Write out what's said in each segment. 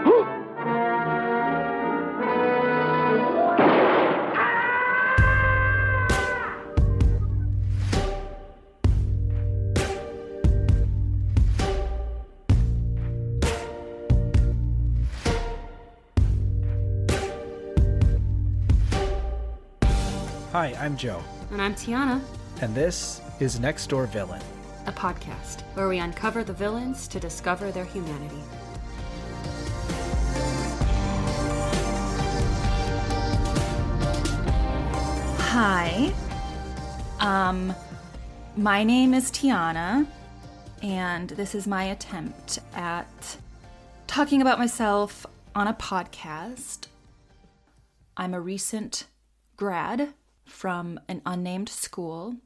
Hi, I'm Joe. And I'm Tiana. And this is Next Door Villain, a podcast where we uncover the villains to discover their humanity. Hi. My name is Tiana, and this is my attempt at talking about myself on a podcast. I'm a recent grad from an unnamed school.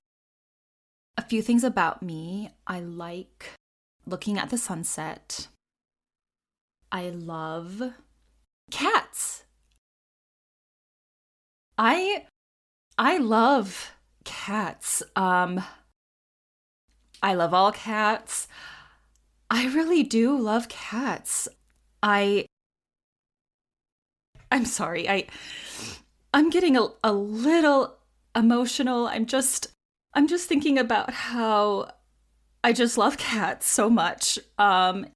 A few things about me. I like looking at the sunset. I love cats. I love cats. I love all cats. I really do love cats. I'm sorry. I'm getting a little emotional. I'm just thinking about how I just love cats so much. I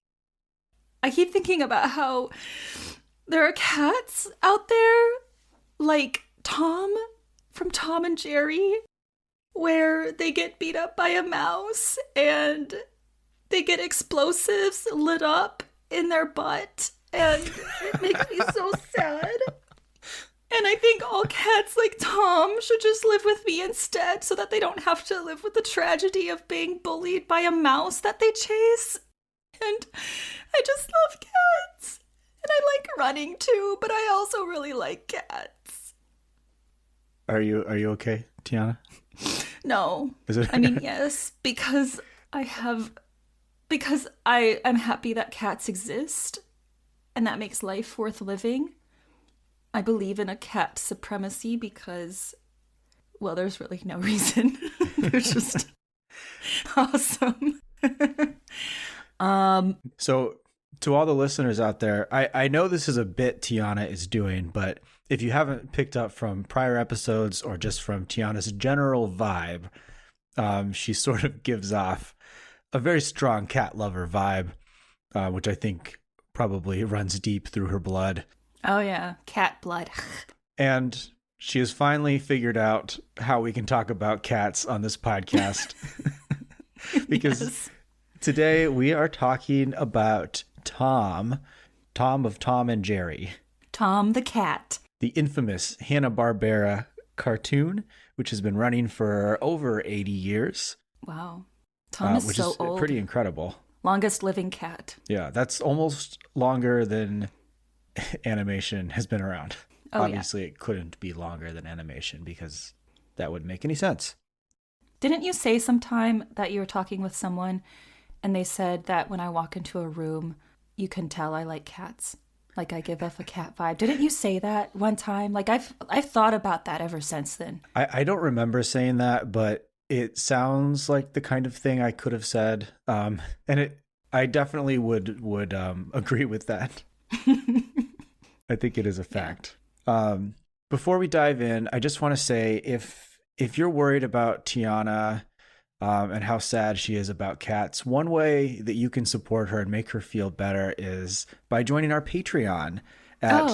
keep thinking about how there are cats out there like Tom from Tom and Jerry, where they get beat up by a mouse and they get explosives lit up in their butt, and it makes me so sad. And I think all cats like Tom should just live with me instead, so that they don't have to live with the tragedy of being bullied by a mouse that they chase. And I just love cats. And I like running too, but I also really like cats. Are you okay, Tiana? No. Is it? I mean, yes, because I am happy that cats exist, and that makes life worth living. I believe in a cat supremacy because, well, there's really no reason. They're just awesome. So, to all the listeners out there, I know this is a bit Tiana is doing, but if you haven't picked up from prior episodes or just from Tiana's general vibe, she sort of gives off a very strong cat lover vibe, which I think probably runs deep through her blood. Oh, yeah. Cat blood. And she has finally figured out how we can talk about cats on this podcast. Because today we are talking about Tom of Tom and Jerry. Tom the cat. The infamous Hanna-Barbera cartoon, which has been running for over 80 years. Wow. Tom is which so is old. Pretty incredible. Longest living cat. Yeah, that's almost longer than animation has been around. Oh, obviously, It couldn't be longer than animation because that wouldn't make any sense. Didn't you say sometime that you were talking with someone and they said that when I walk into a room, you can tell I like cats? Like I give off a cat vibe. Didn't you say that one time? Like I've thought about that ever since then. I don't remember saying that, but it sounds like the kind of thing I could have said. And I definitely would agree with that. I think it is a fact. Yeah. Before we dive in, I just want to say if you're worried about Tiana and how sad she is about cats, one way that you can support her and make her feel better is by joining our Patreon at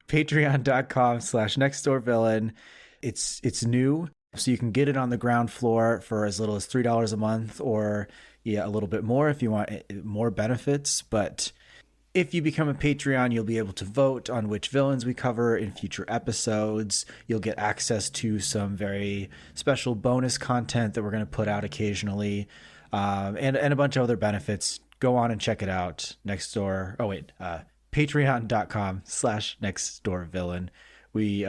patreon.com/nextdoorvillain. It's new, so you can get it on the ground floor for as little as $3 a month, or a little bit more if you want more benefits. But if you become a Patreon, you'll be able to vote on which villains we cover in future episodes. You'll get access to some very special bonus content that we're going to put out occasionally, and a bunch of other benefits. Go on and check it out. Patreon.com/nextdoorvillain. We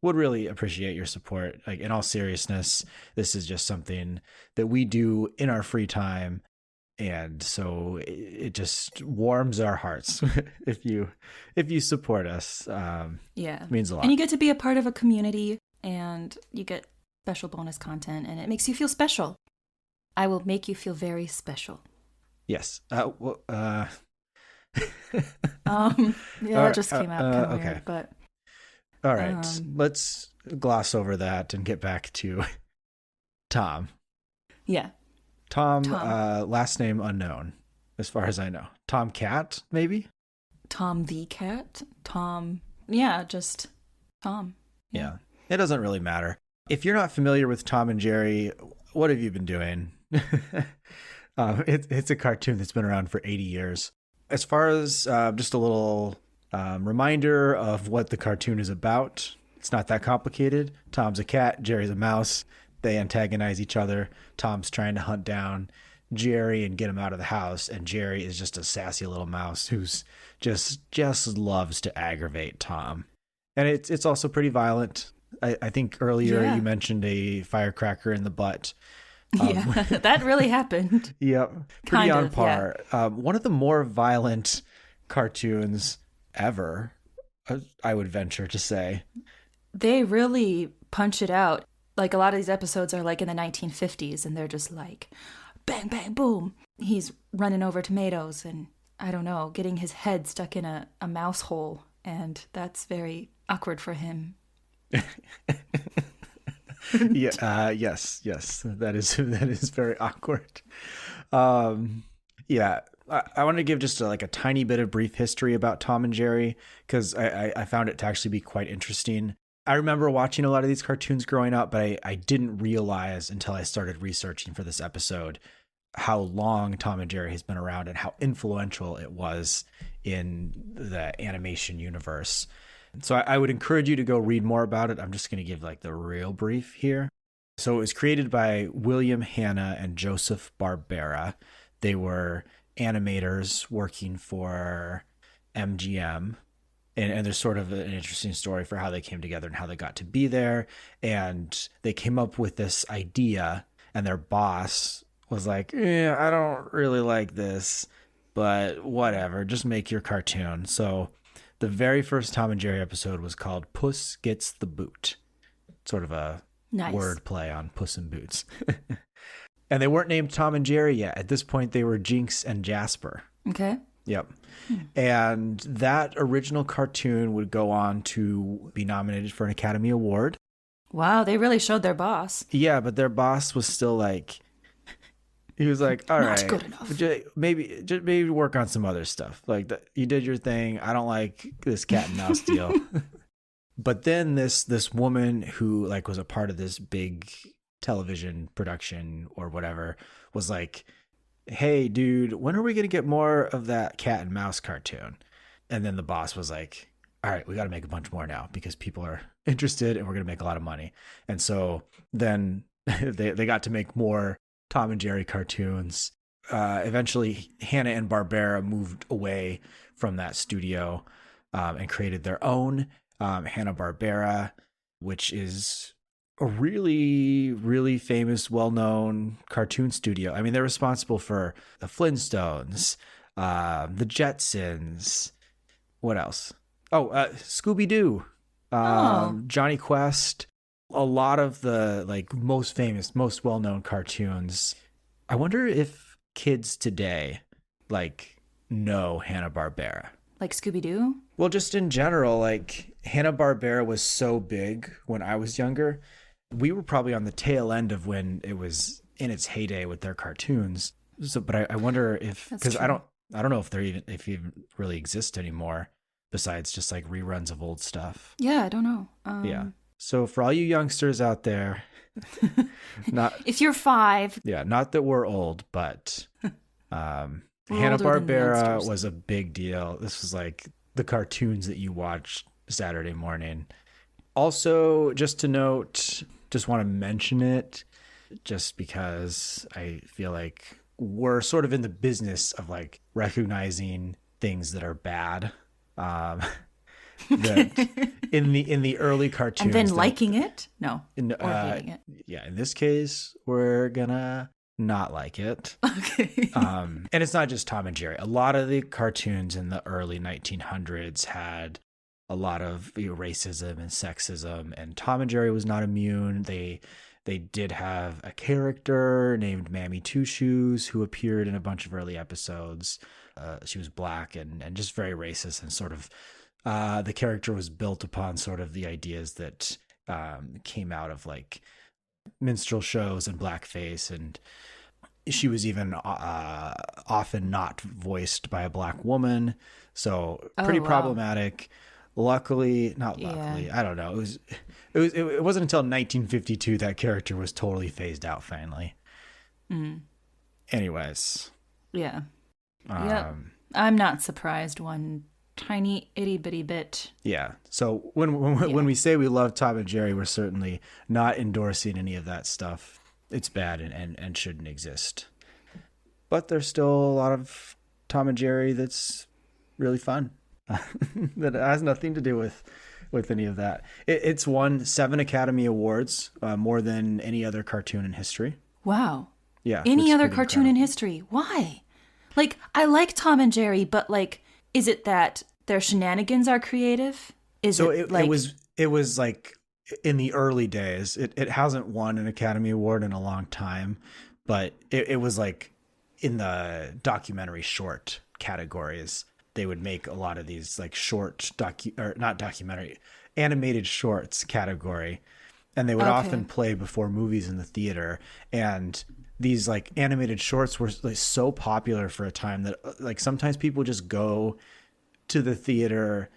would really appreciate your support. Like, in all seriousness, this is just something that we do in our free time. And so it just warms our hearts if you support us. It means a lot. And you get to be a part of a community, and you get special bonus content, and it makes you feel special. I will make you feel very special. Yes. Yeah, it just came out kind of okay. weird, but all right. Let's gloss over that and get back to Tom. yeah. Tom. Last name unknown, as far as I know. Tom Cat, maybe? Tom the cat? Tom. Yeah, just Tom. Yeah. It doesn't really matter. If you're not familiar with Tom and Jerry, what have you been doing? It's a cartoon that's been around for 80 years. As far as just a little reminder of what the cartoon is about, it's not that complicated. Tom's a cat, Jerry's a mouse. They antagonize each other. Tom's trying to hunt down Jerry and get him out of the house, and Jerry is just a sassy little mouse who's just loves to aggravate Tom. And it's also pretty violent. I think earlier you mentioned a firecracker in the butt. Yeah, that really happened. Yep, pretty on par. Yeah. One of the more violent cartoons ever, I would venture to say. They really punch it out. Like, a lot of these episodes are like in the 1950s, and they're just like, bang, bang, boom. He's running over tomatoes and, I don't know, getting his head stuck in a mouse hole. And that's very awkward for him. Yes, that is very awkward. Yeah, I want to give just a tiny bit of brief history about Tom and Jerry, because I found it to actually be quite interesting. I remember watching a lot of these cartoons growing up, but I didn't realize until I started researching for this episode how long Tom and Jerry has been around and how influential it was in the animation universe. So I would encourage you to go read more about it. I'm just going to give the real brief here. So it was created by William Hanna and Joseph Barbera. They were animators working for MGM. And there's sort of an interesting story for how they came together and how they got to be there. And they came up with this idea, and their boss was like, I don't really like this, but whatever, just make your cartoon. So the very first Tom and Jerry episode was called Puss Gets the Boot. Sort of a word play on Puss in Boots. And they weren't named Tom and Jerry yet. At this point, they were Jinx and Jasper. Okay. Yep. And that original cartoon would go on to be nominated for an Academy Award. Wow, they really showed their boss. Yeah, but their boss was still he was like, all right, good enough. Maybe work on some other stuff. You did your thing. I don't like this cat and mouse deal. But then this woman who was a part of this big television production or whatever was like, hey, dude, when are we going to get more of that cat and mouse cartoon? And then the boss was like, all right, we got to make a bunch more now because people are interested and we're going to make a lot of money. And so then they got to make more Tom and Jerry cartoons. Eventually, Hanna and Barbera moved away from that studio and created their own Hanna-Barbera, which is a really, really famous, well-known cartoon studio. I mean, they're responsible for the Flintstones, the Jetsons. What else? Oh, Scooby-Doo, Johnny Quest. A lot of the most famous, most well-known cartoons. I wonder if kids today know Hanna-Barbera. Like Scooby-Doo? Well, just in general, Hanna-Barbera was so big when I was younger. We were probably on the tail end of when it was in its heyday with their cartoons. So, but I wonder if, because I don't know if if even really exist anymore, besides just reruns of old stuff. Yeah, I don't know. Yeah. So for all you youngsters out there, not if you're 5, not that we're old, but Hanna-Barbera was a big deal. This was the cartoons that you watched Saturday morning. Also, just to note, just want to mention it just because I feel we're sort of in the business of recognizing things that are bad. That in the early cartoons, and then liking it? No, or hating it. Yeah, in this case, we're gonna not like it. Okay. And it's not just Tom and Jerry. A lot of the cartoons in the early 1900s had a lot of racism and sexism, and Tom and Jerry was not immune. They did have a character named Mammy Two Shoes who appeared in a bunch of early episodes. she was black and just very racist, and sort of the character was built upon sort of the ideas that came out of like minstrel shows and blackface, and she was even often not voiced by a black woman, so pretty problematic. Luckily, not luckily, yeah. I don't know. It wasn't until 1952 that character was totally phased out finally. Anyways. Yeah. Yep. I'm not surprised one tiny itty bitty bit. Yeah. So when we say we love Tom and Jerry, we're certainly not endorsing any of that stuff. It's bad and shouldn't exist. But there's still a lot of Tom and Jerry that's really fun. That has nothing to do with any of that. It's won 7 Academy Awards, more than any other cartoon in history. Wow. Yeah. Any other cartoon in history? Why? Like, I like Tom and Jerry, but like, is it that their shenanigans are creative? It was like in the early days. It hasn't won an Academy Award in a long time, but it was like in the documentary short categories. They would make a lot of these like short animated shorts category, and they would often play before movies in the theater. And these like animated shorts were like so popular for a time that like sometimes people just go to the theater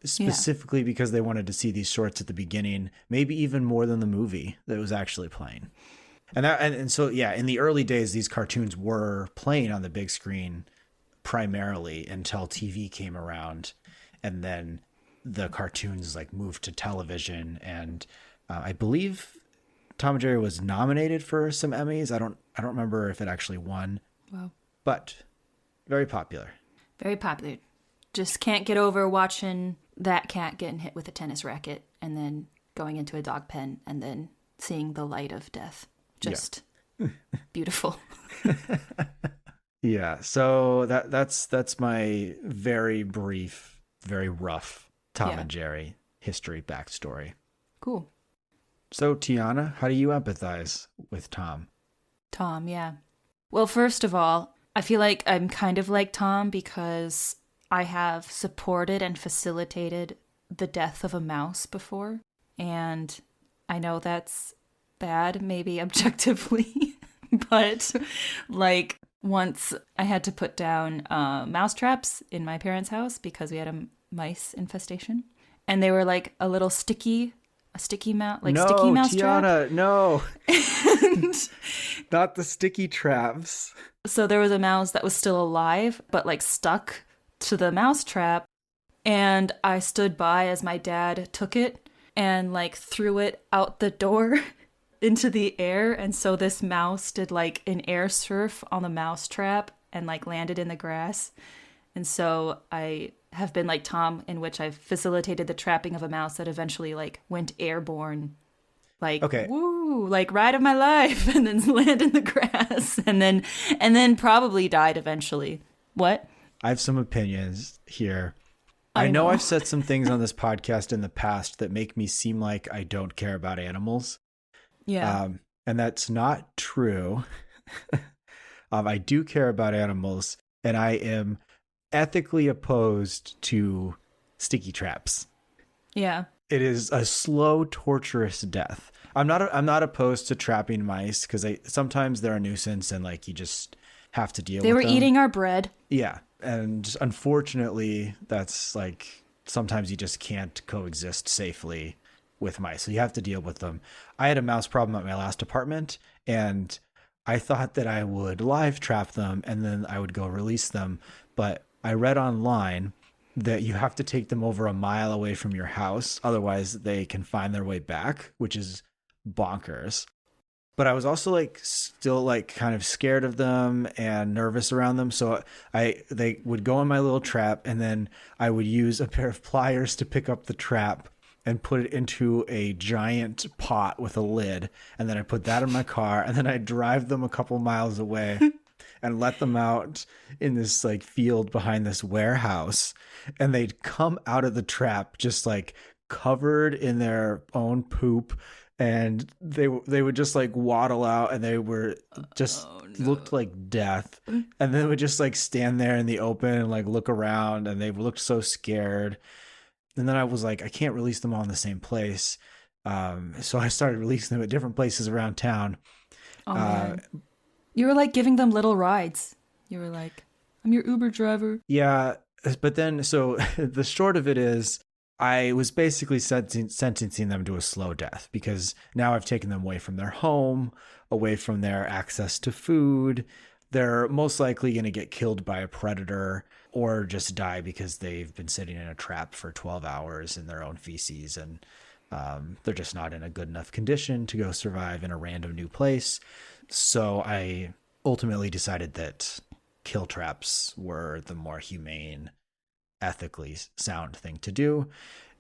specifically because they wanted to see these shorts at the beginning, maybe even more than the movie that was actually playing. And so in the early days, these cartoons were playing on the big screen primarily until TV came around, and then the cartoons like moved to television. And I believe Tom and Jerry was nominated for some Emmys. I don't remember if it actually won. Wow. But very popular. Very popular. Just can't get over watching that cat getting hit with a tennis racket and then going into a dog pen and then seeing the light of death. Just beautiful. Yeah, so that's my very brief, very rough Tom and Jerry history backstory. Cool. So Tiana, how do you empathize with Tom? Tom, yeah. Well, first of all, I feel like I'm kind of like Tom because I have supported and facilitated the death of a mouse before. And I know that's bad, maybe objectively, but like once I had to put down mouse traps in my parents' house because we had a mice infestation. And they were like a little sticky mouse, like sticky mouse Tiana, trap. No, not the sticky traps. So there was a mouse that was still alive, but like stuck to the mouse trap. And I stood by as my dad took it and like threw it out the door into the air. And so this mouse did like an air surf on the mouse trap and like landed in the grass. And so I have been like Tom, in which I've facilitated the trapping of a mouse that eventually like went airborne, like woo, like ride of my life, and then land in the grass, and then probably died eventually. What? I have some opinions here. I know I've said some things on this podcast in the past that make me seem like I don't care about animals. Yeah. And that's not true. I do care about animals, and I am ethically opposed to sticky traps. Yeah. It is a slow, torturous death. I'm not opposed to trapping mice because sometimes they're a nuisance and like you just have to deal with them. They were eating our bread. Yeah. And unfortunately, that's like sometimes you just can't coexist safely with mice. So you have to deal with them. I had a mouse problem at my last apartment, and I thought that I would live trap them and then I would go release them. But I read online that you have to take them over a mile away from your house. Otherwise, they can find their way back, which is bonkers. But I was also like still like kind of scared of them and nervous around them. So they would go in my little trap, and then I would use a pair of pliers to pick up the trap and put it into a giant pot with a lid. And then I put that in my car, and then I drive them a couple miles away and let them out in this like field behind this warehouse. And they'd come out of the trap just like covered in their own poop and they would just like waddle out, and they were just looked like death, and they would just like stand there in the open and like look around, and they looked so scared. And then I was like, I can't release them all in the same place, so I started releasing them at different places around town. Oh man. You were like giving them little rides. You were like, I'm your Uber driver. Yeah, but then so the short of it is, I was basically sentencing them to a slow death, because now I've taken them away from their home, away from their access to food. They're most likely going to get killed by a predator or just die because they've been sitting in a trap for 12 hours in their own feces, and they're just not in a good enough condition to go survive in a random new place. So I ultimately decided that kill traps were the more humane, ethically sound thing to do.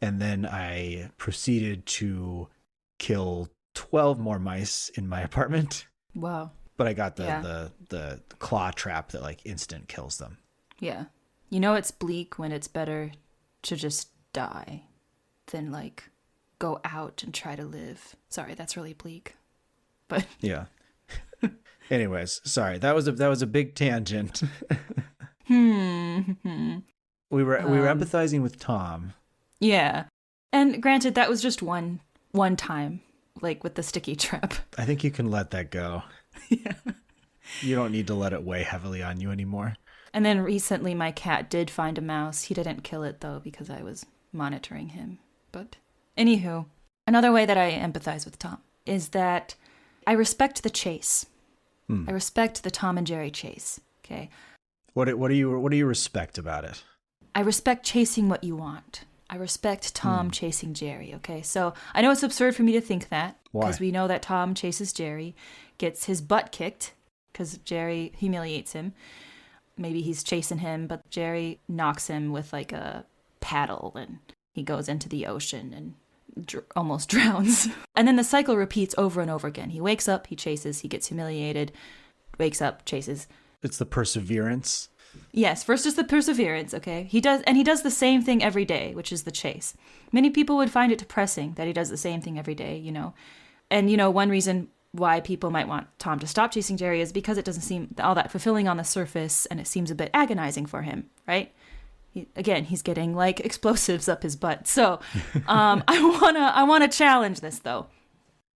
And then I proceeded to kill 12 more mice in my apartment. Wow. But I got the claw trap that like instant kills them. Yeah. You know, it's bleak when it's better to just die than like go out and try to live. Sorry, that's really bleak. But yeah. Anyways, sorry. That was a big tangent. We were empathizing with Tom. Yeah. And granted, that was just one time, like with the sticky trap. I think you can let that go. Yeah. You don't need to let it weigh heavily on you anymore. And then recently my cat did find a mouse. He didn't kill it though, because I was monitoring him. But anywho, another way that I empathize with Tom is that I respect the chase. I respect the Tom and Jerry chase. Okay. What do you respect about it? I respect chasing what you want. I respect Tom chasing Jerry, okay? So I know it's absurd for me to think that. Why? Because we know that Tom chases Jerry, gets his butt kicked because Jerry humiliates him. Maybe he's chasing him, but Jerry knocks him with like a paddle and he goes into the ocean and almost drowns. And then the cycle repeats over and over again. He wakes up, he chases, he gets humiliated, wakes up, chases. It's the perseverance. Yes, first is the perseverance, okay? He does the same thing every day, which is the chase. Many people would find it depressing that he does the same thing every day, you know? And, you know, one reason why people might want Tom to stop chasing Jerry is because it doesn't seem all that fulfilling on the surface, and it seems a bit agonizing for him, right? He's getting, like, explosives up his butt. So I wanna challenge this, though.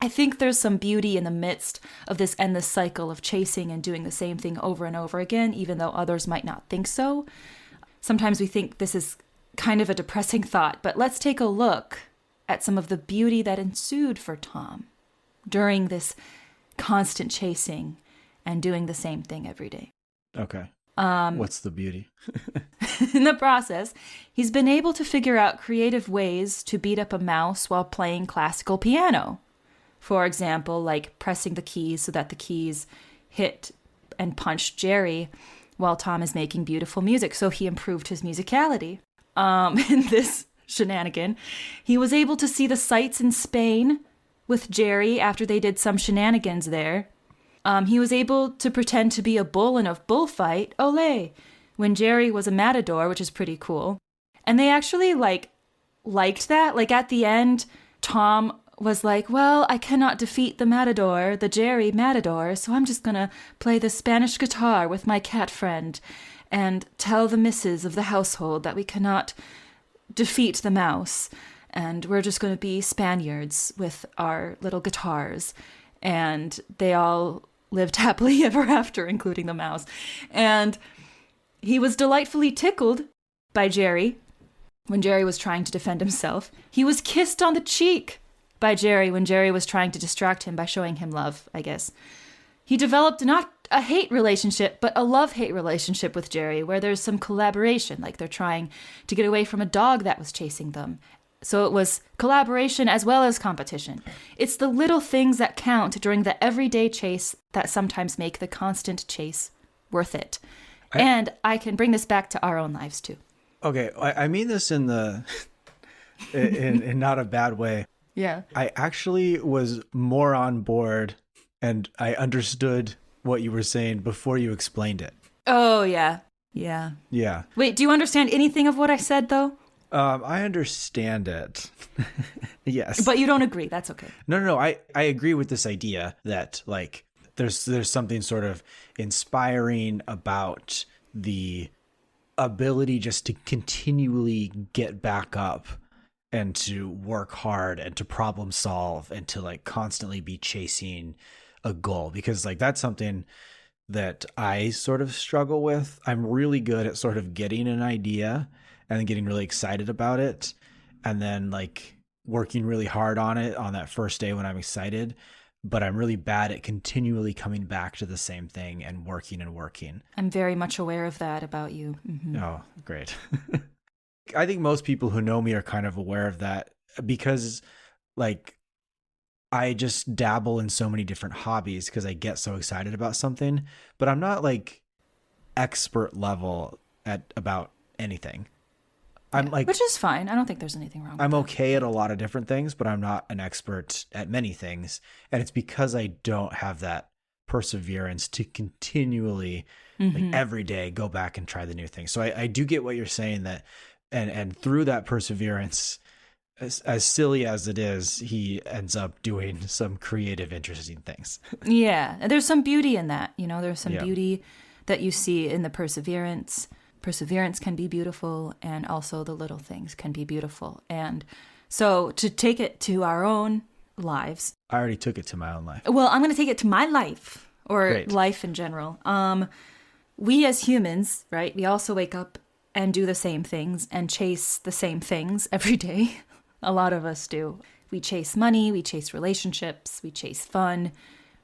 I think there's some beauty in the midst of this endless cycle of chasing and doing the same thing over and over again, even though others might not think so. Sometimes we think this is kind of a depressing thought, but let's take a look at some of the beauty that ensued for Tom during this constant chasing and doing the same thing every day. Okay. What's the beauty? In the process, he's been able to figure out creative ways to beat up a mouse while playing classical piano. For example, like pressing the keys so that the keys hit and punch Jerry while Tom is making beautiful music. So he improved his musicality. In this shenanigan, he was able to see the sights in Spain with Jerry after they did some shenanigans there. He was able to pretend to be a bull in a bullfight, ole, when Jerry was a matador, which is pretty cool. And they actually liked that. Like at the end, Tom was like, well, I cannot defeat the Jerry matador, so I'm just gonna play the Spanish guitar with my cat friend and tell the missus of the household that we cannot defeat the mouse, and we're just gonna be Spaniards with our little guitars. And they all lived happily ever after, including the mouse. And he was delightfully tickled by Jerry when Jerry was trying to defend himself. He was kissed on the cheek by Jerry when Jerry was trying to distract him by showing him love, I guess. He developed not a hate relationship, but a love-hate relationship with Jerry, where there's some collaboration, like they're trying to get away from a dog that was chasing them. So it was collaboration as well as competition. It's the little things that count during the everyday chase that sometimes make the constant chase worth it. And I can bring this back to our own lives too. Okay, I mean this in not a bad way. Yeah. I actually was more on board and I understood what you were saying before you explained it. Oh, yeah. Yeah. Yeah. Wait, do you understand anything of what I said, though? I understand it. Yes. But you don't agree. That's okay. No. I agree with this idea that like there's something sort of inspiring about the ability just to continually get back up and to work hard and to problem solve and to like constantly be chasing a goal, because like that's something that I sort of struggle with. I'm really good at sort of getting an idea and then getting really excited about it and then like working really hard on it on that first day when I'm excited, but I'm really bad at continually coming back to the same thing and working and working. I'm very much aware of that about you. Oh, great. I think most people who know me are kind of aware of that because like I just dabble in so many different hobbies because I get so excited about something, but I'm not like expert level at about anything. I'm like, which is fine. I don't think there's anything wrong with I'm that. okay at a lot of different things, but I'm not an expert at many things. And it's because I don't have that perseverance to continually like every day go back and try the new thing. So I do get what you're saying, that and through that perseverance, as silly as it is, he ends up doing some creative, interesting things. Yeah, and there's some beauty in that. You know, there's some beauty that you see in the perseverance. Perseverance can be beautiful, and also the little things can be beautiful. And so to take it to our own lives. I already took it to my own life. Well, I'm going to take it to my life, or Great. life in general. We as humans, right, we also wake up and do the same things and chase the same things every day. A lot of us do. We chase money, we chase relationships, we chase fun.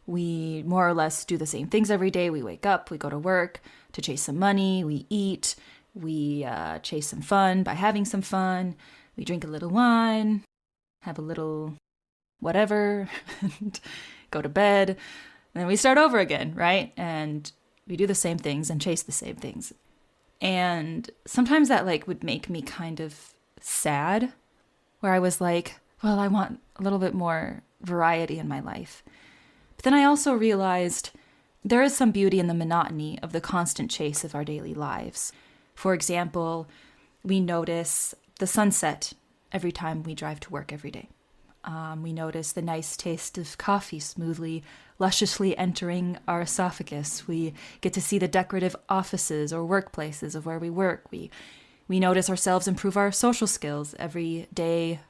We more or less do the same things every day. We wake up, we go to work to chase some money, we eat, we chase some fun by having some fun. We drink a little wine, have a little whatever, and go to bed. And then we start over again, right? And we do the same things and chase the same things. And sometimes that like would make me kind of sad, where I was like, well, I want a little bit more variety in my life. But then I also realized there is some beauty in the monotony of the constant chase of our daily lives. For example, we notice the sunset every time we drive to work every day. We notice the nice taste of coffee smoothly, lusciously entering our esophagus. We get to see the decorative offices or workplaces of where we work. We notice ourselves improve our social skills every day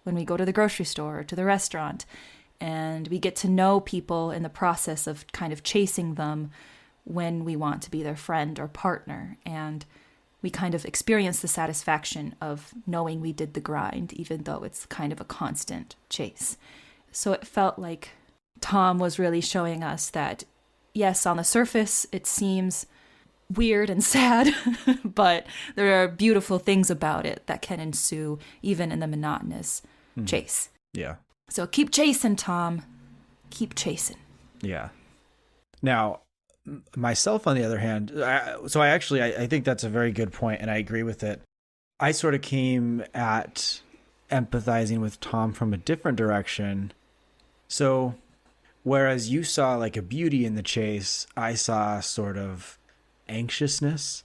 when we go to the grocery store or to the restaurant. And we get to know people in the process of kind of chasing them when we want to be their friend or partner. And we kind of experience the satisfaction of knowing we did the grind, even though it's kind of a constant chase. So it felt like Tom was really showing us that, yes, on the surface, it seems weird and sad, but there are beautiful things about it that can ensue even in the monotonous chase. Yeah. So keep chasing, Tom. Keep chasing. Yeah. Now, myself, on the other hand, I think that's a very good point, and I agree with it. I sort of came at empathizing with Tom from a different direction. So, whereas you saw like a beauty in the chase, I saw sort of anxiousness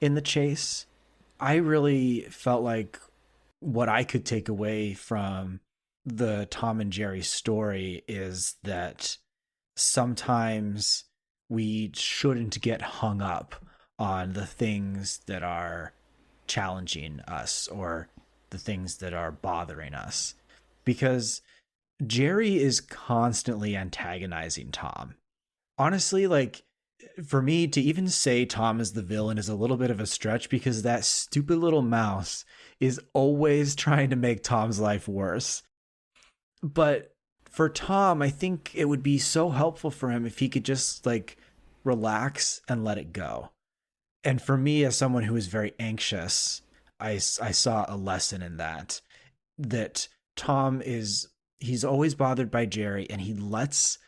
in the chase. I really felt like what I could take away from the Tom and Jerry story is that sometimes we shouldn't get hung up on the things that are challenging us or the things that are bothering us, because Jerry is constantly antagonizing Tom. Honestly, like, for me to even say Tom is the villain is a little bit of a stretch, because that stupid little mouse is always trying to make Tom's life worse. But for Tom, I think it would be so helpful for him if he could just like relax and let it go. And for me, as someone who is very anxious, I saw a lesson in that Tom he's always bothered by Jerry, and he lets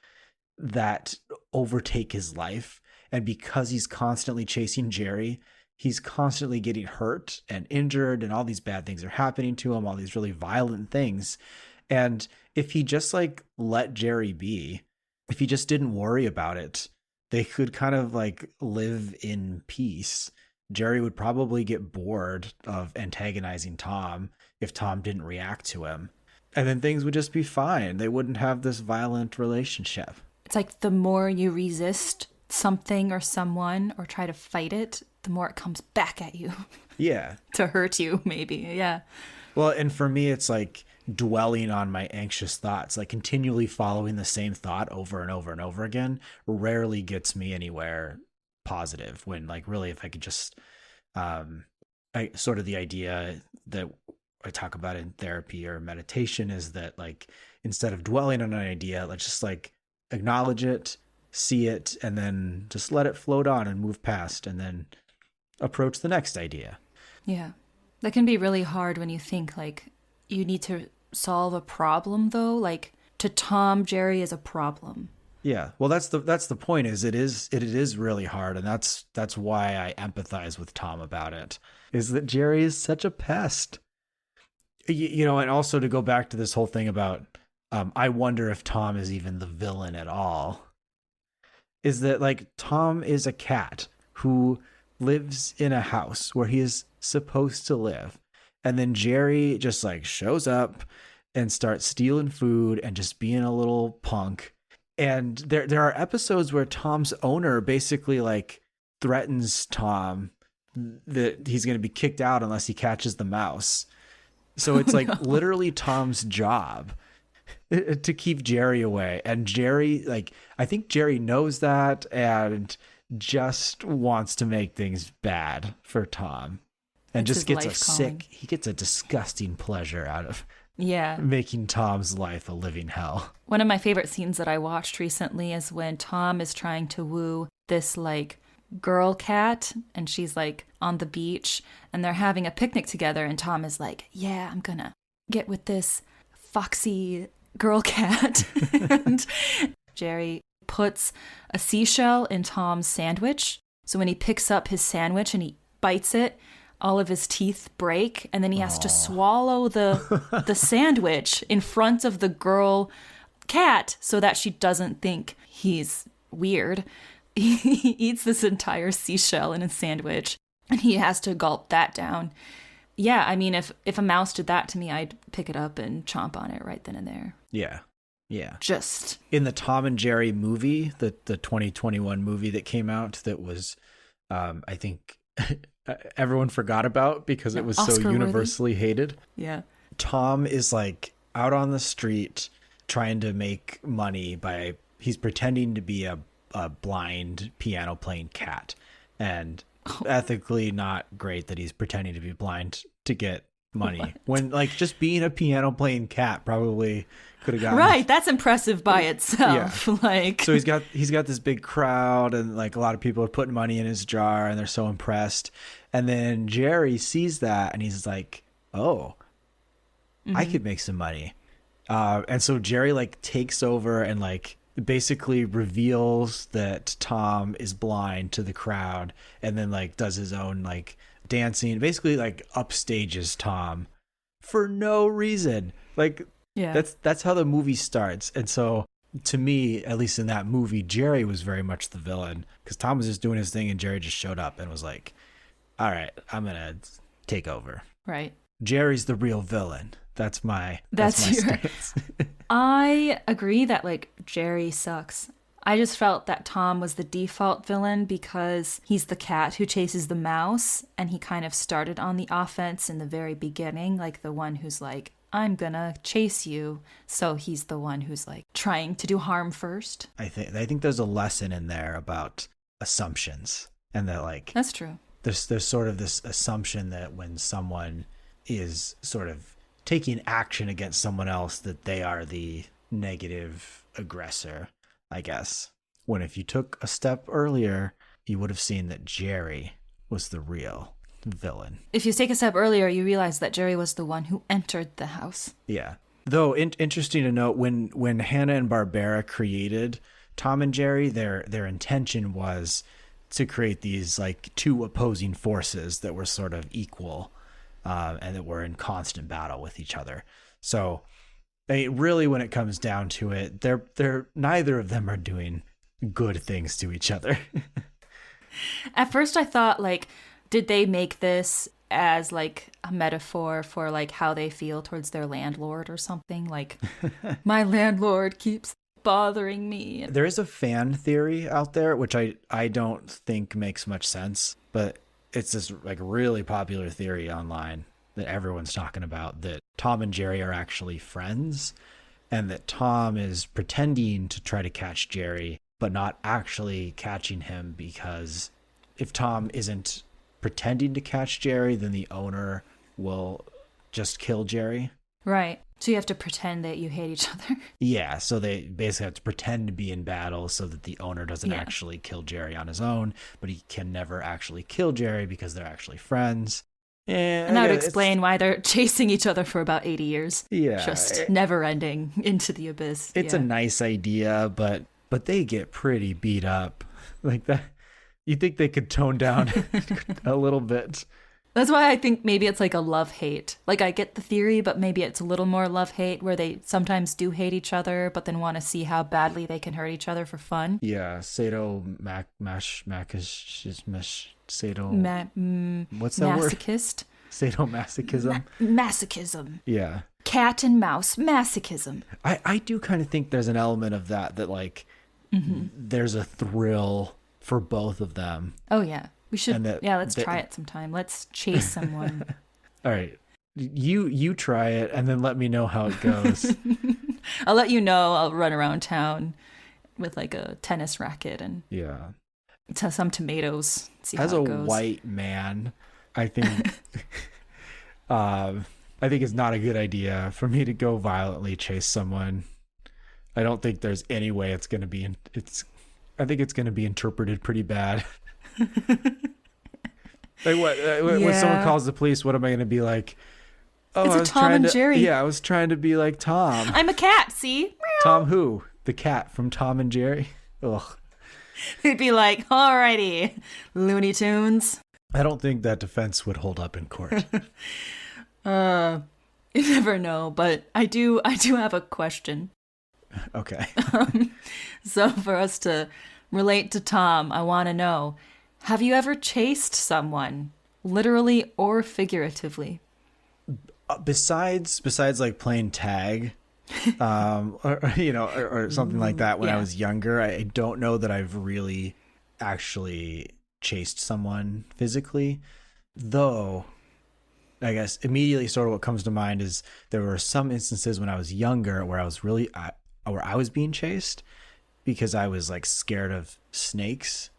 that overtake his life. And because he's constantly chasing Jerry, he's constantly getting hurt and injured, and all these bad things are happening to him, all these really violent things. And if he just like let Jerry be, if he just didn't worry about it, they could kind of like live in peace Jerry would probably get bored of antagonizing Tom if Tom didn't react to him. And then things would just be fine. They wouldn't have this violent relationship. It's like the more you resist something or someone or try to fight it, the more it comes back at you. Yeah. To hurt you, maybe. Yeah. Well, and for me, it's like dwelling on my anxious thoughts, like continually following the same thought over and over and over again rarely gets me anywhere positive, when like really if I could just I sort of the idea that I talk about in therapy or meditation is that like instead of dwelling on an idea, let's just like acknowledge it, see it, and then just let it float on and move past and then approach the next idea. Yeah. That can be really hard when you think like you need to solve a problem though. Like to Tom, Jerry is a problem. Yeah. Well, that's the point is it is really hard. And that's why I empathize with Tom about it, is that Jerry is such a pest. You know, and also to go back to this whole thing about, I wonder if Tom is even the villain at all, is that like Tom is a cat who lives in a house where he is supposed to live. And then Jerry just like shows up and starts stealing food and just being a little punk. And there are episodes where Tom's owner basically like threatens Tom that he's going to be kicked out unless he catches the mouse. So it's like literally Tom's job to keep Jerry away. And Jerry, like, I think Jerry knows that and just wants to make things bad for Tom. And It's just gets a his life calling. he gets a disgusting pleasure out of Yeah. making Tom's life a living hell. One of my favorite scenes that I watched recently is when Tom is trying to woo this like girl cat and she's like on the beach and they're having a picnic together and Tom is like, yeah, I'm gonna get with this foxy girl cat. And Jerry puts a seashell in Tom's sandwich. So when he picks up his sandwich and he bites it, all of his teeth break, and then he has to swallow the sandwich in front of the girl cat so that she doesn't think he's weird. He eats this entire seashell in a sandwich, and he has to gulp that down. Yeah, I mean, if a mouse did that to me, I'd pick it up and chomp on it right then and there. Yeah. Yeah. Just In the Tom and Jerry movie, the 2021 movie that came out that was, I think everyone forgot about because it was so Oscar-worthy. universally hated. yeah. Tom is like out on the street trying to make money he's pretending to be a blind piano playing cat, and ethically not great that he's pretending to be blind to get money when like just being a piano playing cat probably could have gotten Right, that's impressive by itself. Yeah. Like So he's got this big crowd and like a lot of people are putting money in his jar and they're so impressed. And then Jerry sees that and he's like, oh, I could make some money. And so Jerry like takes over and like basically reveals that Tom is blind to the crowd and then like does his own like dancing, basically like upstages Tom for no reason. Like yeah. that's how the movie starts. And so to me, at least in that movie, Jerry was very much the villain because Tom was just doing his thing and Jerry just showed up and was like, all right, I'm going to take over. Right. Jerry's the real villain. That's my stance. I agree that like Jerry sucks. I just felt that Tom was the default villain because he's the cat who chases the mouse and he kind of started on the offense in the very beginning, like the one who's like, I'm gonna chase you. So he's the one who's like trying to do harm first. I think there's a lesson in there about assumptions and that like That's true. There's sort of this assumption that when someone is sort of taking action against someone else that they are the negative aggressor, I guess. When if you took a step earlier, you would have seen that Jerry was the real villain. If you take a step earlier, you realize that Jerry was the one who entered the house. Yeah. Though interesting to note, when Hanna and Barbera created Tom and Jerry, their intention was to create these like two opposing forces that were sort of equal and that were in constant battle with each other. So they really, when it comes down to it, they're neither of them are doing good things to each other. At first I thought like Did they make this as like a metaphor for like how they feel towards their landlord or something? Like, my landlord keeps bothering me. There is a fan theory out there, which I don't think makes much sense, but it's this like really popular theory online that everyone's talking about, that Tom and Jerry are actually friends, and that Tom is pretending to try to catch Jerry, but not actually catching him, because if Tom isn't pretending to catch Jerry, then the owner will just kill Jerry. Right. So you have to pretend that you hate each other. Yeah, so they basically have to pretend to be in battle so that the owner doesn't actually kill Jerry on his own, but he can never actually kill Jerry because they're actually friends. And that would explain why they're chasing each other for about 80 years. Yeah. Just never ending into the abyss. It's a nice idea, but they get pretty beat up. Like that. You think they could tone down a little bit. That's why I think maybe it's like a love-hate. Like, I get the theory, but maybe it's a little more love-hate, where they sometimes do hate each other, but then want to see how badly they can hurt each other for fun. Yeah, what's that masochist? word? Sadomasochism. Masochism. Yeah. Cat and mouse masochism. I do kind of think there's an element of that like there's a thrill for both of them. Oh, yeah. We should, let's try it sometime. Let's chase someone. All right. You try it and then let me know how it goes. I'll let you know. I'll run around town with like a tennis racket and some tomatoes. See how it goes. As a white man, I think it's not a good idea for me to go violently chase someone. I don't think there's any way it's going to be. I think it's going to be interpreted pretty bad. Like when someone calls the police, what am I going to be like? Oh, it's I was Tom and Jerry. Yeah, I was trying to be like Tom. I'm a cat, see? Tom who? The cat from Tom and Jerry? Ugh. They'd be like, alrighty, Looney Tunes. I don't think that defense would hold up in court. You never know, but I do have a question. Okay. So for us to relate to Tom, I want to know, have you ever chased someone, literally or figuratively? Besides like playing tag, or something like that when I was younger, I don't know that I've really actually chased someone physically. Though, I guess immediately sort of what comes to mind is there were some instances when I was younger where I was being chased because I was like scared of snakes,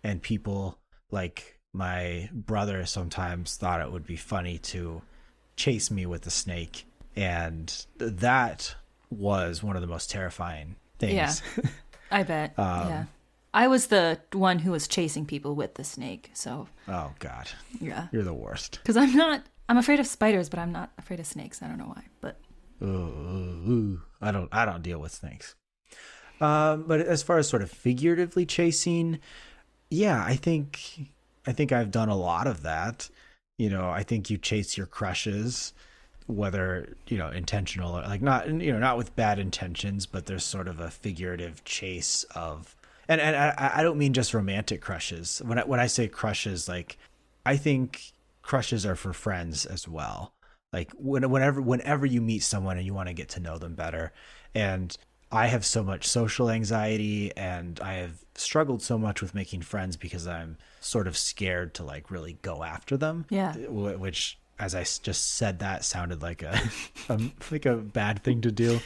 and people like my brother sometimes thought it would be funny to chase me with a snake, and that was one of the most terrifying things. Yeah, I bet. I was the one who was chasing people with the snake, so. Oh God. Yeah. You're the worst. Because I'm afraid of spiders, but I'm not afraid of snakes. I don't know why, but. I don't deal with snakes. But as far as sort of figuratively chasing, yeah, I think I've done a lot of that. I think you chase your crushes, whether, intentional or like not with bad intentions, but there's sort of a figurative chase of, and I don't mean just romantic crushes. When I say crushes, like I think crushes are for friends as well. Like whenever you meet someone and you want to get to know them better. And I have so much social anxiety, and I have struggled so much with making friends because I'm sort of scared to like really go after them. Yeah. Which, as I just said, that sounded like a bad thing to do.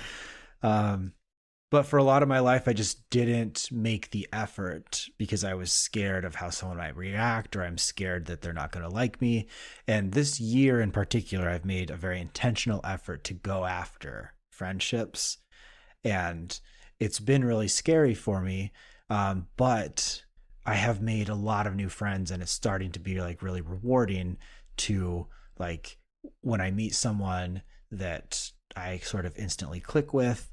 But for a lot of my life, I just didn't make the effort because I was scared of how someone might react, or I'm scared that they're not going to like me. And this year in particular, I've made a very intentional effort to go after friendships. And it's been really scary for me. But I have made a lot of new friends, and it's starting to be like really rewarding to like when I meet someone that I sort of instantly click with,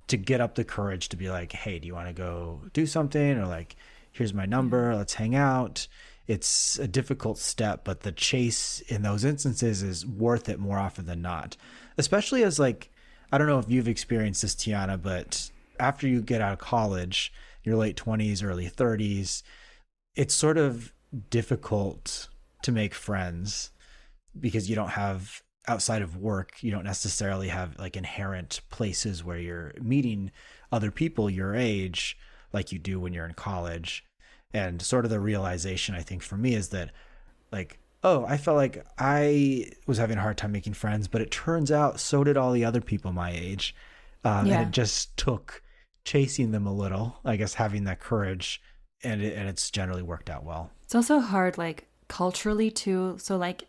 to get up the courage to be like, hey, do you want to go do something? Or like, here's my number, let's hang out. It's a difficult step, but the chase in those instances is worth it more often than not. Especially as like, I don't know if you've experienced this, Tiana, but after you get out of college, your late 20s, early 30s, it's sort of difficult to make friends because you don't have, outside of work, you don't necessarily have like inherent places where you're meeting other people your age like you do when you're in college. And sort of the realization, I think, for me is that like, oh, I felt like I was having a hard time making friends, but it turns out so did all the other people my age. And it just took chasing them a little, I guess, having that courage, and it's generally worked out well. It's also hard, like, culturally, too. So, like,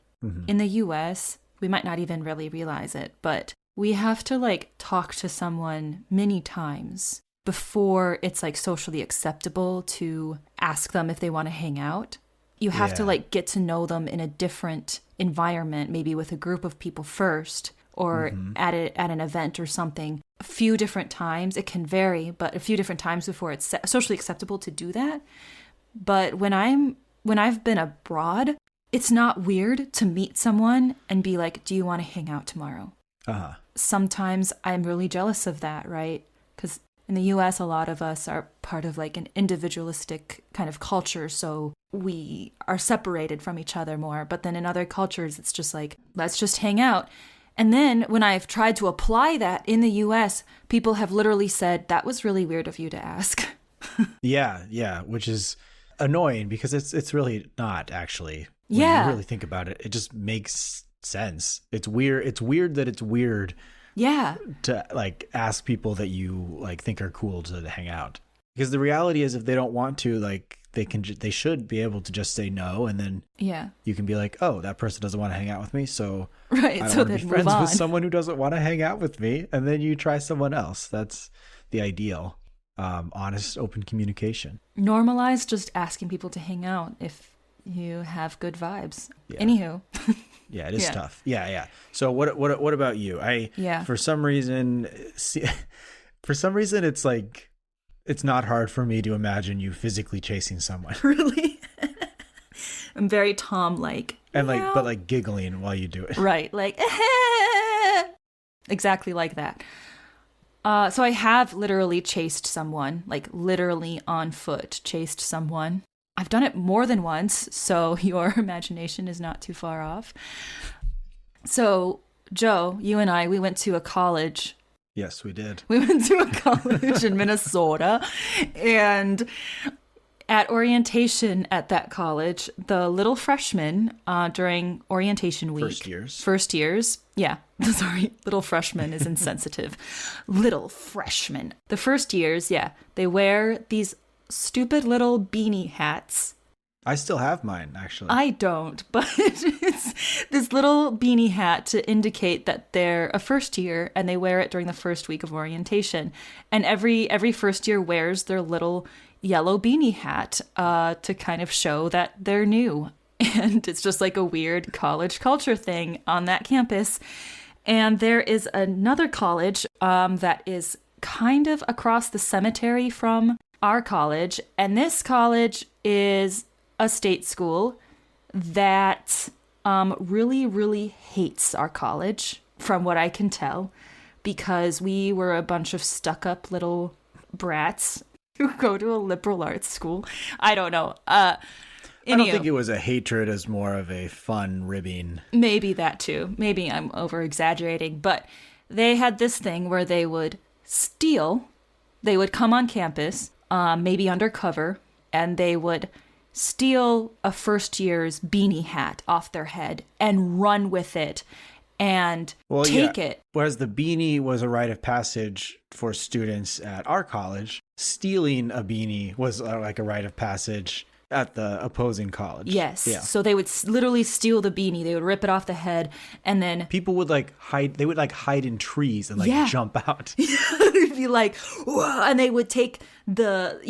in the US, we might not even really realize it, but we have to, like, talk to someone many times before it's, like, socially acceptable to ask them if they want to hang out. You have to, like, get to know them in a different environment, maybe with a group of people first, or at an event or something. A few different times. It can vary, but a few different times before it's socially acceptable to do that. But when I've been abroad, it's not weird to meet someone and be like, do you want to hang out tomorrow? Sometimes I'm really jealous of that, right? Because in the US, a lot of us are part of like an individualistic kind of culture, so we are separated from each other more. But then in other cultures, it's just like, let's just hang out. And then when I've tried to apply that in the US, people have literally said, that was really weird of you to ask. Yeah, which is annoying because it's really not actually. When you really think about it, it just makes sense. It's weird. It's weird that it's weird. Yeah. To like ask people that you like think are cool to hang out. Because the reality is if they don't want to, like they should be able to just say no, and then you can be like, oh, that person doesn't want to hang out with me, so I don't want to be friends with someone who doesn't want to hang out with me, and then you try someone else. That's the ideal. Honest, open communication. Normalize just asking people to hang out if you have good vibes. Anywho. Yeah, it is tough. Yeah. So what about you? For some reason it's like it's not hard for me to imagine you physically chasing someone. Really? I'm very Tom-like. And like, but like giggling while you do it. Right. Like, exactly like that. So I have literally chased someone, like literally on foot chased someone. I've done it more than once, so your imagination is not too far off. So, Joe, you and I, we went to a college. Yes, we did. We went to a college in Minnesota, and at orientation at that college, the little freshmen during orientation week. First years. Yeah. Sorry, little freshman is insensitive. Little freshmen. The first years, they wear these stupid little beanie hats. I still have mine, actually. I don't, but it's this little beanie hat to indicate that they're a first year, and they wear it during the first week of orientation. And every first year wears their little yellow beanie hat to kind of show that they're new. And it's just like a weird college culture thing on that campus. And there is another college that is kind of across the cemetery from our college, and this college is a state school that really, really hates our college, from what I can tell, because we were a bunch of stuck-up little brats who go to a liberal arts school. I don't know. I don't think it was a hatred as more of a fun ribbing. Maybe that too. Maybe I'm over-exaggerating, but they had this thing where they would come on campus, maybe undercover, and they would steal a first year's beanie hat off their head and run with it and take it. Whereas the beanie was a rite of passage for students at our college, stealing a beanie was like a rite of passage at the opposing college. Yes. Yeah. So they would literally steal the beanie. They would rip it off the head, and then people would hide. They would hide in trees and jump out. It'd be like, whoa, and they would take the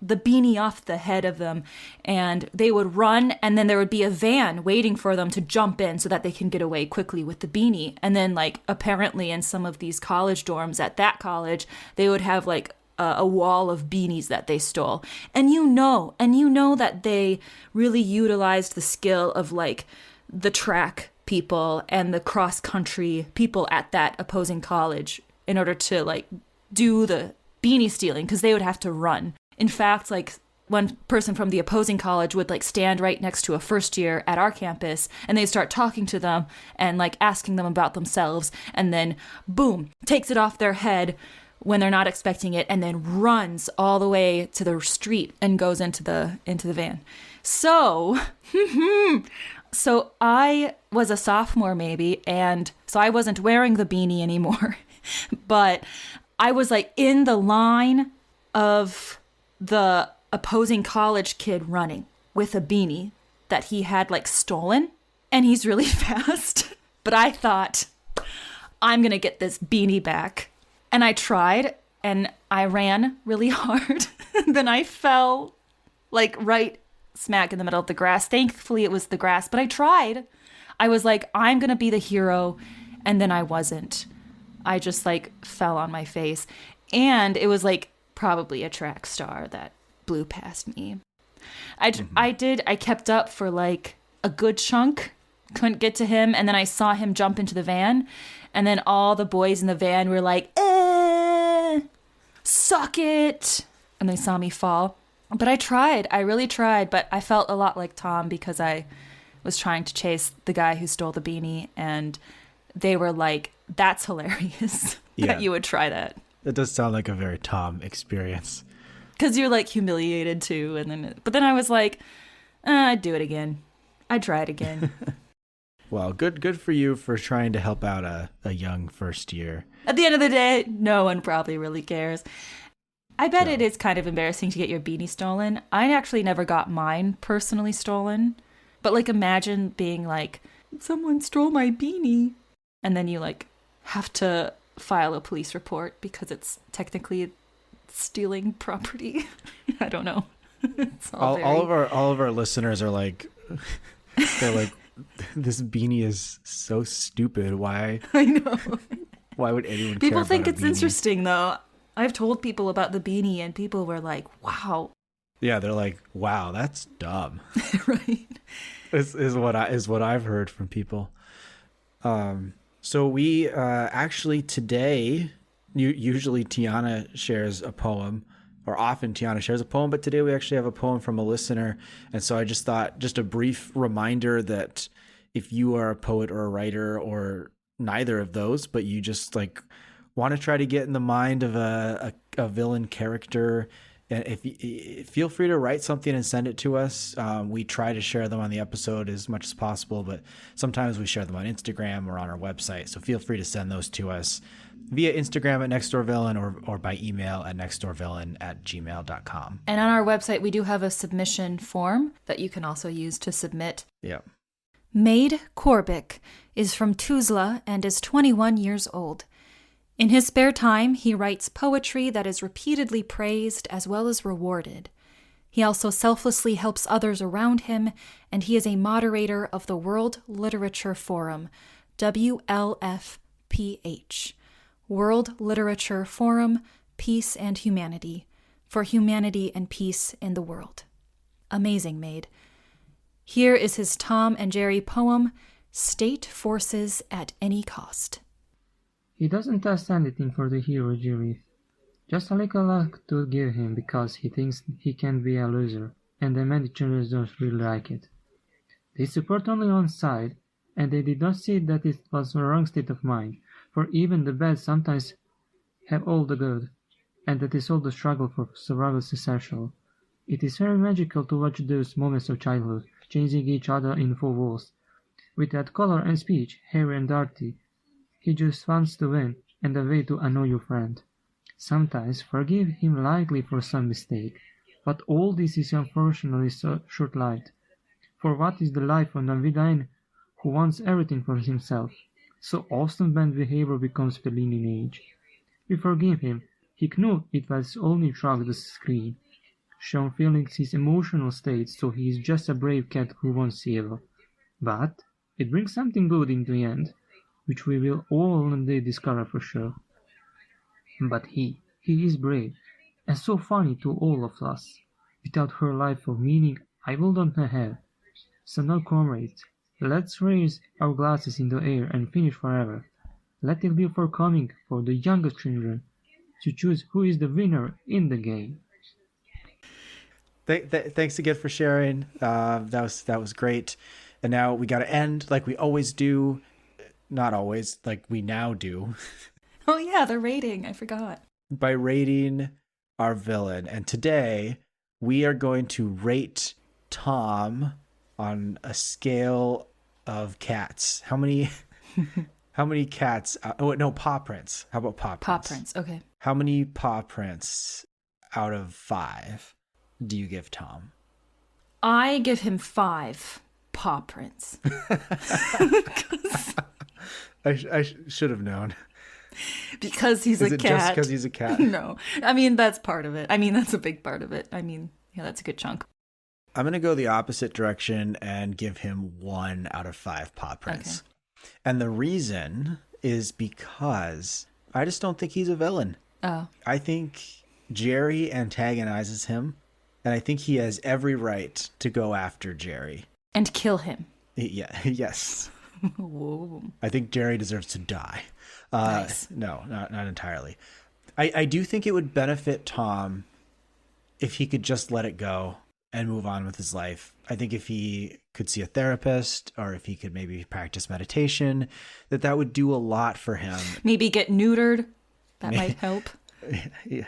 beanie off the head of them, and they would run, and then there would be a van waiting for them to jump in so that they can get away quickly with the beanie. And then apparently in some of these college dorms at that college, they would have a wall of beanies that they stole. And you know that they really utilized the skill of the track people and the cross country people at that opposing college in order to do the beanie stealing, because they would have to run. In fact, one person from the opposing college would like stand right next to a first year at our campus, and they start talking to them and like asking them about themselves, and then boom, takes it off their head when they're not expecting it, and then runs all the way to the street and goes into the van. So so I was a sophomore maybe, and so I wasn't wearing the beanie anymore, but I was like in the line of the opposing college kid running with a beanie that he had like stolen, and he's really fast. But I thought, I'm gonna get this beanie back. And I tried, and I ran really hard. Then I fell like right smack in the middle of the grass. Thankfully it was the grass, but I tried. I was like, I'm gonna be the hero, and then I wasn't. I just like fell on my face, and it was like probably a track star that blew past me. I kept up for like a good chunk, couldn't get to him, and then I saw him jump into the van, and then all the boys in the van were like, suck it, and they saw me fall. But I really tried, but I felt a lot like Tom because I was trying to chase the guy who stole the beanie, and they were like, that's hilarious that you would try that. That does sound like a very Tom experience. Because you're like humiliated too, but then I was like, I'd do it again. I'd try it again. Well, good for you for trying to help out a young first year. At the end of the day, no one probably really cares. I bet it is kind of embarrassing to get your beanie stolen. I actually never got mine personally stolen. But like imagine being like, someone stole my beanie. And then you like have to file a police report because it's technically stealing property. I don't know. All of our listeners are like, they're like, this beanie is so stupid. Why? I know. Why would anyone care People about think a it's beanie? interesting though. I've told people about the beanie and people were like, wow. Yeah, they're like, wow, that's dumb. Right. Is what I've heard from people. So we actually today, usually Tiana shares a poem, or often Tiana shares a poem, but today we actually have a poem from a listener. And so I just thought, just a brief reminder that if you are a poet or a writer or neither of those, but you just like want to try to get in the mind of a villain character, and feel free to write something and send it to us. We try to share them on the episode as much as possible, but sometimes we share them on Instagram or on our website. So feel free to send those to us via Instagram at nextdoorvillain or by email at nextdoorvillain@gmail.com. And on our website, we do have a submission form that you can also use to submit. Yeah. Maid Corbic is from Tuzla and is 21 years old. In his spare time, he writes poetry that is repeatedly praised as well as rewarded. He also selflessly helps others around him, and he is a moderator of the World Literature Forum WLFPH. World Literature Forum, Peace and Humanity, for humanity and peace in the world. Amazing Maid. Here is his Tom and Jerry poem, State Forces at Any Cost. He doesn't ask anything for the hero Jerry, just a little luck to give him because he thinks he can be a loser, and the many children don't really like it. They support only one side, and they did not see that it was a wrong state of mind, for even the bad sometimes have all the good, and that is all the struggle for survival is essential. It is very magical to watch those moments of childhood, changing each other in four walls. With that color and speech, hairy and dirty, he just wants to win, and a way to annoy your friend. Sometimes forgive him lightly for some mistake, but all this is unfortunately so short-lived. For what is the life of a villain who wants everything for himself? So often bad behavior becomes villain in age. We forgive him. He knew it was only through the screen, shown feeling his emotional state, so he is just a brave cat who wants evil. But it brings something good in the end, which we will all one day discover for sure. But he is brave, and so funny to all of us. Without her life of meaning, I wouldn't have. So now, comrades, let's raise our glasses in the air and finish forever. Let it be forthcoming for the youngest children to choose who is the winner in the game. Thanks again for sharing. That was great. And now we got to end like we always do. Not always, like we now do. Oh yeah, the rating. I forgot. By rating our villain. And today we are going to rate Tom on a scale of cats. How many cats? Paw prints. How about paw prints? Paw prints. Okay. How many paw prints out of 5 do you give Tom? I give him 5 paw prints. I should have known. Because he's a cat. Is it just because he's a cat? No. I mean, that's part of it. I mean, that's a big part of it. I mean, yeah, that's a good chunk. I'm going to go the opposite direction and give him 1 out of 5 paw prints. Okay. And the reason is because I just don't think he's a villain. Oh. I think Jerry antagonizes him, and I think he has every right to go after Jerry. And kill him. Yeah, yes. Whoa. I think Jerry deserves to die. Nice. No, not entirely. I do think it would benefit Tom if he could just let it go and move on with his life. I think if he could see a therapist or if he could maybe practice meditation, that would do a lot for him. Maybe get neutered. That might help. Yeah,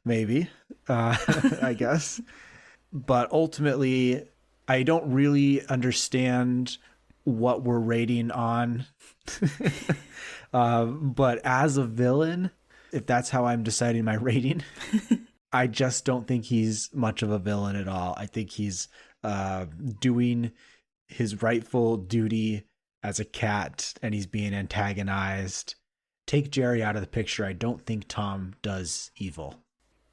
maybe, I guess. But ultimately, I don't really understand what we're rating on. But as a villain, if that's how I'm deciding my rating, I just don't think he's much of a villain at all. I think he's doing his rightful duty as a cat, and he's being antagonized. Take Jerry out of the picture. I don't think Tom does evil.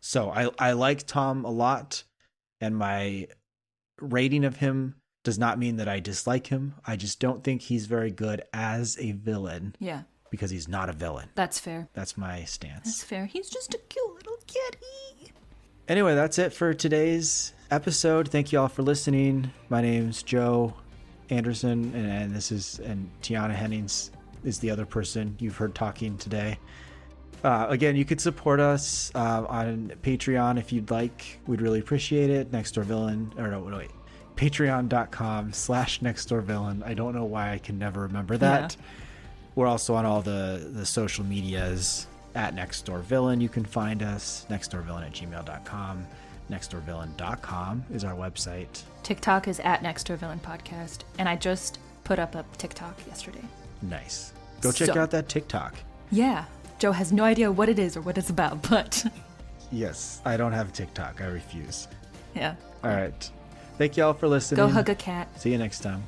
So I like Tom a lot, and my rating of him does not mean that I dislike him. I just don't think he's very good as a villain. Yeah. Because he's not a villain. That's fair. That's my stance. That's fair. He's just a cute little kitty. Anyway, that's it for today's episode. Thank you all for listening. My name's Joe Anderson, and Tiana Hennings is the other person you've heard talking today. Again, you could support us on Patreon if you'd like. We'd really appreciate it. Patreon.com/nextdoorvillain. I don't know why I can never remember that. Yeah. We're also on all the social medias at nextdoorvillain. You can find us nextdoorvillain@gmail.com. Nextdoorvillain.com is our website. TikTok is at nextdoorvillain podcast, and I just put up a TikTok yesterday. Nice. Go check out that TikTok. Yeah. Joe has no idea what it is or what it's about, but... Yes, I don't have TikTok. I refuse. Yeah. All right. Thank you all for listening. Go hug a cat. See you next time.